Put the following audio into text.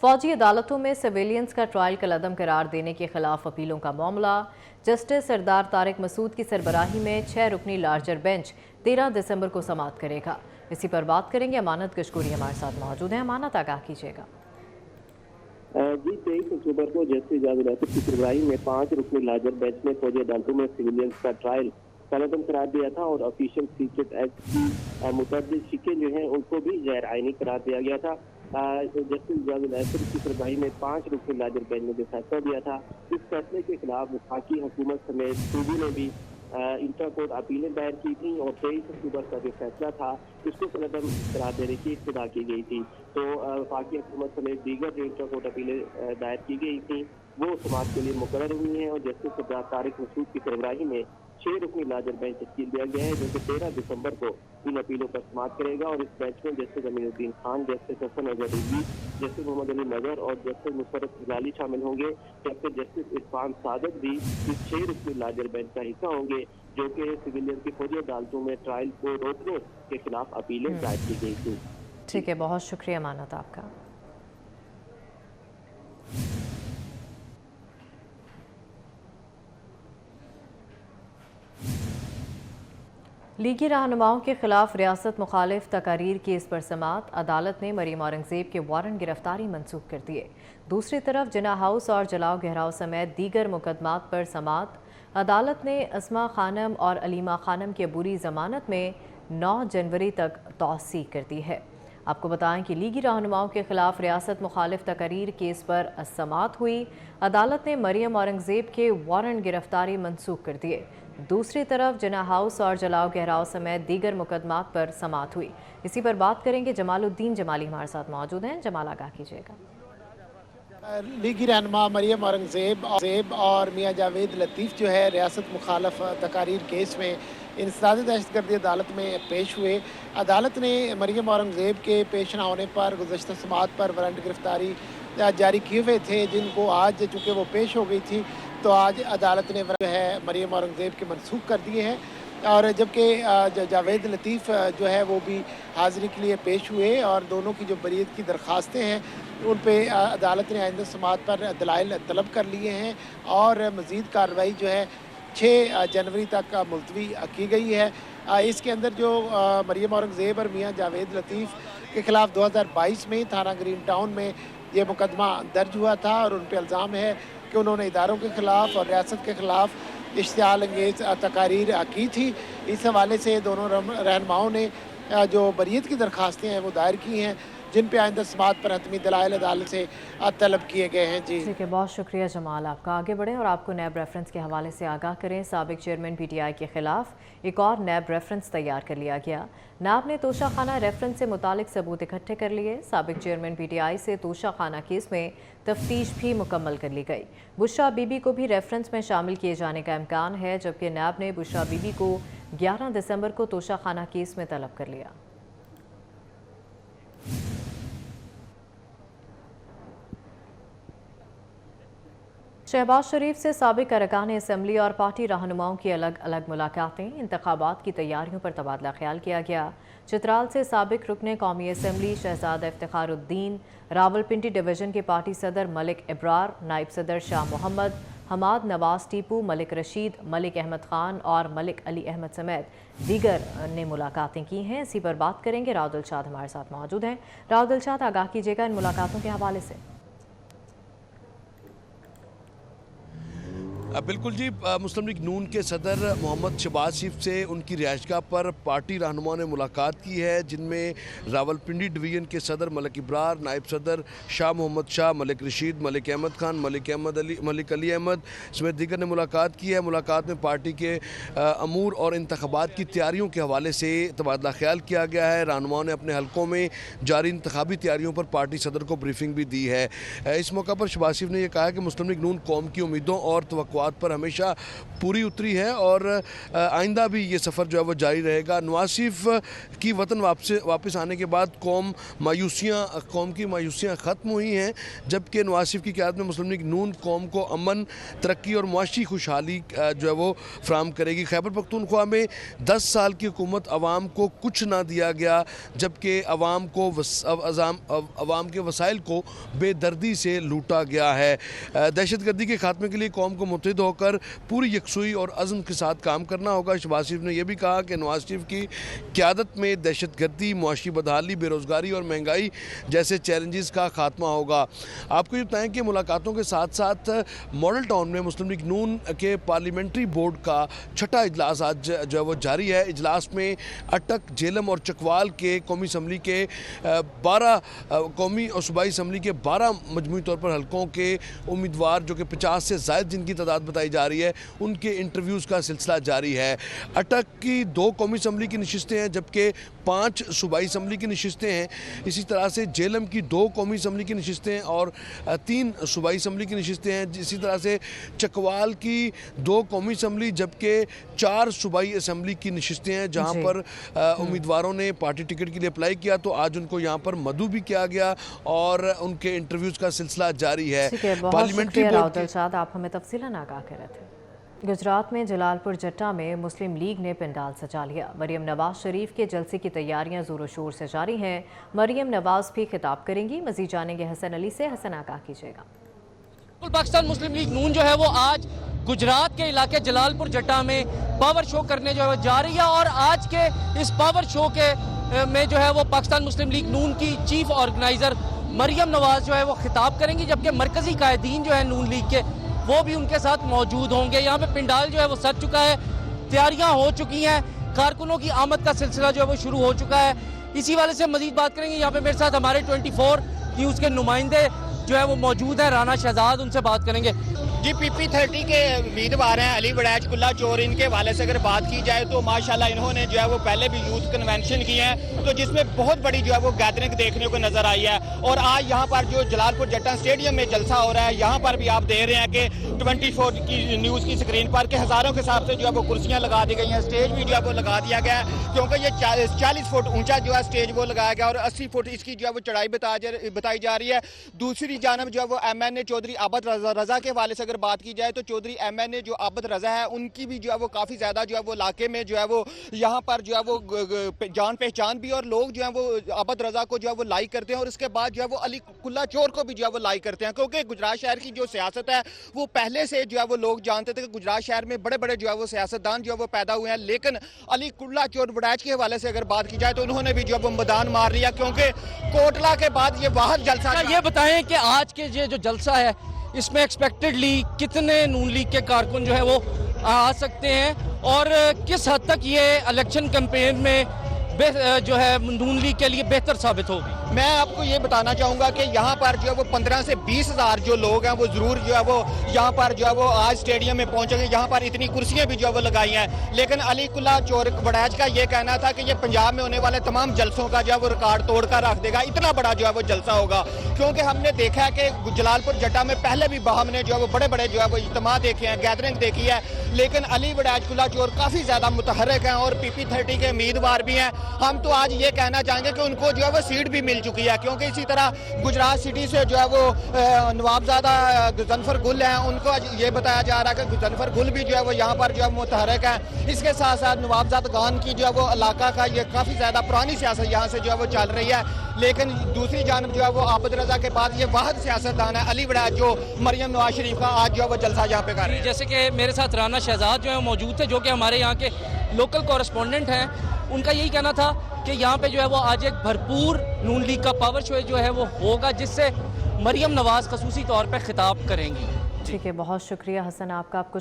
फौजी अदालतों में सिविलियंस का ट्रायल कलअदम करार देने के खिलाफ अपीलों का मामला। जस्टिस सरदार तारिक मसूद की सरबराही में 6 रुकनी लार्जर बेंच 13 दिसंबर को समाअत करेगा। इसी पर बात करेंगे। अमानत कशकोरी हमारे साथ मौजूद हैं। अमानत, आगाह कीजिएगा। जी, 23 अक्टूबर को जस्टिस जावेद लतीफ की सरबराही में 5 रुकनी लार्जर बेंच ने फौजी अदालतों में सिविलियंस का ट्रायल कलअदम करार दिया था और ऑफिशियल सीक्रेट एक्ट की मुतअद्दिद शिकें जो हैं उनको भी गैर आईनी करार दिया गया था। जस्टिस जावेद लतीफ की सरबराही में 5 रुकनी लार्जर बेंच ने जो फैसला दिया था, इस फैसले के खिलाफ वफाकी हुकूमत समेत सूबे ने भी इंट्रा कोर्ट अपीलें दायर की थी और 23 अक्टूबर का जो फैसला था उसको कलअदम करार देने की इब्तिदा की गई थी। तो वफाकी हुकूमत समेत दीगर जो इंट्रा कोर्ट अपीलें दायर की गई थी वो समाअत के लिए मुकर्रर हुई हैं और जस्टिस सरदार तारिक मसूद की सरबराही में 6 रुकनी लार्जर बेंच तश्कील दिया गया है जो कि 13 दिसंबर को इन अपीलों पर समाअत करेगा। और इस बेंच में justice Aminuddin Khan, justice Hasan Azhar Rizvi, justice Mohammad Ali Nagar और जस्टिस मुशर्रफ हिलाली शामिल होंगे, जबकि जस्टिस इरफान सादत भी इस 6 रुकनी लार्जर बेंच का हिस्सा होंगे जो कि सिविलियन की फौजी अदालतों में ट्रायल को रोकने के खिलाफ अपीलें दायर की गई थी। ठीक है, बहुत शुक्रिया अमानत आपका। लीगी रहनुमाओं के खिलाफ रियासत मुखालिफ तकारीर केस पर समाअत। अदालत ने मरीम औरंगजेब के वारंट गिरफ्तारी मनसूख कर दिए। दूसरी तरफ जिना हाउस और जलाओ गहराव समेत दीगर मुकदमात पर समाअत। अदालत ने अस्मा खानम और अलीमा खानम की अबूरी जमानत में 9 जनवरी तक तौसीह कर दी है। आपको बताएं कि लीगी रहनुमाओं के खिलाफ रियासत मुखालिफ तकारीर केस पर समाअत हुई। अदालत ने मरीम औरंगजेब के वारंट गिरफ्तारी मनसूख कर दिए। दूसरी तरफ जिना हाउस और जलाओ गहराव समेत दीगर मुकदमात पर समाअत हुई। इसी पर बात करेंगे। जमालुद्दीन जमाली हमारे साथ मौजूद हैं। जमाल, आगाह कीजिएगा। लीगी रहनुमा मरीम औरंगजेब और मियाँ जावेद लतीफ़ जो है रियासत मुखालफ तकारीर केस में इंसदाद दहशतगर्दी अदालत में पेश हुए। अदालत ने मरीम औरंगजेब के पेश न होने पर गुज़श्ता समाअत पर वारंट गिरफ्तारी जारी किए हुए थे, जिनको आज चूँकि वो पेश हो गई थी तो आज अदालत ने जो है मरीम औरंगजेब के मनसूख कर दिए हैं। और जबकि जावेद लतीफ़ जो है वो भी हाज़िरी के लिए पेश हुए और दोनों की जो बरीयत की दरख्वास्तें हैं उन पे अदालत ने आइंदा समाअत पर दलाइल तलब कर लिए हैं और मज़ीद कार्रवाई जो है 6 जनवरी तक मुलतवी की गई है। इसके अंदर जो मरीम औरंगजेब और मियाँ जावेद लतीफ़ के ख़िलाफ़ 2022 में थाना ग्रीन टाउन में ये मुकदमा दर्ज हुआ था और उन पर इल्ज़ाम है कि उन्होंने इदारों के ख़िलाफ़ और रियासत के ख़िलाफ़ इश्तियाल अंगेज़ तकारीर की थी। इस हवाले से दोनों रहनुमाओं ने जो बरीयत की दरख्वास्तें हैं वो दायर की हैं, जिन पे आइंदा समाअत पर हतमी दलाइल अदालत से तलब किए गए हैं। जी ठीक है, बहुत शुक्रिया जमाल आपका। आगे बढ़ें और आपको नैब रेफरेंस के हवाले से आगाह करें। साबिक चेयरमैन PTI के खिलाफ एक और नैब रेफरेंस तैयार कर लिया गया। नैब ने तोशा खाना रेफरेंस से मुतालिक सबूत इकट्ठे कर लिए। साबिक चेयरमैन PTI से तोशा खाना केस में तफ्तीश भी मुकम्मल कर ली गई। बुशरा बीबी को भी रेफरेंस में शामिल किए जाने का इम्कान है, जबकि नैब ने बुशरा बीबी को 11 दिसंबर को तोशा खाना केस में तलब कर लिया। शहबाज शरीफ से साबिक अरकान असम्बली और पार्टी रहनुमाओं की अलग अलग मुलाकातें। इंतखाबात की तैयारियों पर तबादला ख्याल किया गया। चित्राल से साबिक रुकने कौमी असम्बली शहजादा इफ्तिखारुद्दीन, रावलपिंडी डिवीज़न के पार्टी सदर मलिक इब्रार, नायब सदर शाह मोहम्मद, हमाद नवाज टीपू, मलिक रशीद, मलिक अहमद खान और मलिक अली अहमद समेत दीगर ने मुलाकातें की हैं। इसी पर बात करेंगे। राव दिलशाद हमारे साथ मौजूद हैं। राव दिलशाद, आगाह कीजिएगा इन मुलाकातों के हवाले से। बिल्कुल जी, मुस्लिम लीग नून के सदर मोहम्मद शहबाज शरीफ से उनकी रिहाइशगाह पर पार्टी रहनुमाओं ने मुलाकात की है, जिनमें रावलपिंडी डिवीज़न के सदर मलिक इब्रार, नायब सदर शाह मोहम्मद शाह, मलिक रशीद, मलिक अहमद खान, मलिक अली अहमद समेत दीगर ने मुलाकात की है। मुलाकात में पार्टी के अमूर और इंतखाबात की तैयारियों के हवाले से तबादला ख्याल किया गया है। रहनुमाओं ने अपने हलकों में जारी इंतखाबी तैयारियों पर पार्टी सदर को ब्रीफिंग भी दी है। इस मौका पर शहबाज शरीफ ने यह कहा कि मुस्लिम लीग नून कौम की उम्मीदों और तवक्कुआत मफाद पर हमेशा पूरी उतरी है और आइंदा भी ये सफ़र जो है वो जारी रहेगा। नवाज शरीफ की वतन वापस आने के बाद कौम की मायूसियाँ ख़त्म हुई हैं, जबकि नवाज शरीफ की क़यादत में मुस्लिम लीग नून कौम को अमन, तरक्की और मुआशी खुशहाली जो है वो फ्राहम करेगी। खैबर पख्तूनख्वा में 10 साल की हुकूमत अवाम को कुछ ना दिया गया, जबकि अवाम के वसाइल को बेदर्दी से लूटा गया है। दहशतगर्दी के खात्मे के लिए कौम को मुत्तहिद होकर पूरी यकसुई और अज़्म के साथ काम करना होगा। शहबाज शरीफ ने यह भी कहा कि नवाज शरीफ की क़यादत में दहशतगर्दी, मुआशी बदहाली, बेरोज़गारी और महंगाई जैसे चैलेंजेस का खात्मा होगा। आपको ये बताएं कि मुलाकातों के साथ साथ मॉडल टाउन में मुस्लिम लीग नून के पार्लियामेंट्री बोर्ड का 6ठा इजलास आज जो है वो जारी है। इजलास में अटक, झेलम और चकवाल के कौमी असम्बली के 12 कौमी और सूबाई असम्बली के 12 मजमूई तौर पर हलकों के उम्मीदवार जो कि 50 से ज़ायद जिनकी तादाद बताई जा रही है, उनके इंटरव्यूज़ का सिलसिला जारी है। अटक की 2 कौमी असम्बली की नशिस्तें हैं, जबकि 5 सूबाई असम्बली की नशिस्तें हैं। इसी तरह से झेलम की 2 कौमी असम्बली की नशिस्तें और 3 सूबाई असम्बली की नशिस्तें हैं। इसी तरह से चकवाल की 2 कौमी असम्बली जबकि 4 सूबाई असम्बली की नशिस्तें हैं, जहाँ पर उम्मीदवारों ने पार्टी टिकट के लिए अप्लाई किया तो आज उनको यहाँ पर मदऊ भी किया गया और उनके इंटरव्यूज़ का सिलसिला जारी है। पार्लियामेंट्री बोर्ड आप हमें तफसीलन आगाह कर रहे थे। गुजरात में जलालपुर जट्टा में मुस्लिम लीग ने पंडाल सजा लिया। मरियम नवाज शरीफ के जलसे की तैयारियां जोरों शोर से जारी हैं। मरियम नवाज भी खिताब करेंगी। मजीद जानेंगे हसन अली से। हसन, आगाह कीजिएगा। पाकिस्तान मुस्लिम लीग नून जो है वो आज गुजरात के इलाके जलालपुर जट्टा में पावर शो करने जो है जा रही है और आज के इस पावर शो के में जो है वो पाकिस्तान मुस्लिम लीग नून की चीफ ऑर्गेनाइजर मरियम नवाज जो है वो खिताब करेंगी, जबकि मरकजी कायदीन जो है नून लीग के वो भी उनके साथ मौजूद होंगे। यहाँ पे पंडाल जो है वो सज चुका है, तैयारियां हो चुकी हैं, कारकुनों की आमद का सिलसिला जो है वो शुरू हो चुका है। इसी वाले से मजीद बात करेंगे। यहाँ पे मेरे साथ हमारे 24 न्यूज़ के नुमाइंदे जो है वो मौजूद है, राना शहजाद, उनसे बात करेंगे। जी, PP30 के उम्मीदवार हैं अली वड़ैच, कुल्ला चोर। इनके हवाले से अगर बात की जाए तो माशाल्लाह इन्होंने जो है वो पहले भी यूथ कन्वेंशन किए हैं, तो जिसमें बहुत बड़ी जो है वो गैदरिंग देखने को नजर आई है। और आज यहाँ पर जो जलालपुर जट्टा स्टेडियम में जलसा हो रहा है, यहाँ पर भी आप देख रहे हैं कि 24 की न्यूज़ की स्क्रीन पर के हज़ारों के हिसाब से जो है वो कुर्सियाँ लगा दी गई हैं, स्टेज भी जो है वो लगा दिया गया है, क्योंकि ये 40 फुट ऊँचा जो है स्टेज वो लगाया गया और 80 फुट इसकी जो है वो चढ़ाई बताई जा रही है। दूसरी जानब जो है वो MNA चौधरी आबद रजा के हवाले से अगर बात की जाए तो चौधरी MNA जो आबद रजा है, उनकी भी जो है वो काफ़ी ज़्यादा जो है वो इलाके में जो है वो यहाँ पर जो है वो जान पहचान भी, और लोग जो है वो आबद रजा को जो है वो लाइक करते हैं और उसके बाद जो है वो अली कुल्ला चोर को भी जो है वो लाइक करते हैं, क्योंकि गुजरात शहर की जो सियासत है वो पहले से जो है वो लोग जानते थे कि गुजरात शहर में बड़े बड़े जो है वो सियासतदान जो है वो पैदा हुए हैं। लेकिन अली कुल्ला चोर वड़ैच के हवाले से अगर बात की जाए तो उन्होंने भी जो है वो मैदान मार लिया, क्योंकि कोटला के बाद ये वाहद जलसा। ये बताएं कि आज के ये जो जलसा है इसमें एक्सपेक्टेडली कितने नून लीग के कारकुन जो है वो आ सकते हैं और किस हद तक ये इलेक्शन कैंपेन में जो है नून लीग के लिए बेहतर साबित होगी? मैं आपको ये बताना चाहूँगा कि यहाँ पर जो है वो 15 से 20 हज़ार जो लोग हैं वो ज़रूर जो है वो यहाँ पर जो है वो आज स्टेडियम में पहुँचेंगे। यहाँ पर इतनी कुर्सियाँ भी जो है वो लगाई हैं, लेकिन अली कुल्ला चोर वड़ैच का ये कहना था कि ये पंजाब में होने वाले तमाम जलसों का जो है वो रिकॉर्ड तोड़ कर रख देगा, इतना बड़ा जो है वो जलसा होगा। क्योंकि हमने देखा है कि जलालपुर जट्टा में पहले भी हमने जो है वो बड़े बड़े जो है वो इज्तिमा देखे हैं, गैदरिंग देखी है, लेकिन अली वड़ैच कुल्ला चोर काफ़ी ज़्यादा मुतहर्रिक हैं और PP30 के उम्मीदवार भी हैं। हम तो आज ये कहना चाहेंगे कि उनको जो है वो सीट भी मिल चुकी है, क्योंकि इसी तरह गुजरात सिटी से जो है वो नवाबजादा गजनफर गुल हैं, उनको ये बताया जा रहा है कि गजनफर गुल भी जो है वो यहाँ पर जो है मुतहर्रिक है। इसके साथ साथ नवाबजादा खान की जो है वो इलाका का ये काफ़ी ज़्यादा पुरानी सियासत यहाँ से जो है वो चल रही है, लेकिन दूसरी जानब जो है वो आबद रजा के बाद ये वाहिद सियासतदान है अली वड़ैच जो मरियम नवाज शरीफ का आज जो है वो जलसा यहाँ पे कर रहे हैं। जैसे कि मेरे साथ राना शहजाद जो है मौजूद थे, जो कि हमारे यहाँ के लोकल कॉरेस्पॉन्डेंट हैं, उनका यही कहना था कि यहाँ पे जो है वो आज एक भरपूर नून लीग का पावर शो जो है वो होगा, जिससे मरियम नवाज खसूसी तौर पे खिताब करेंगी। ठीक है, बहुत शुक्रिया हसन आपका। आपको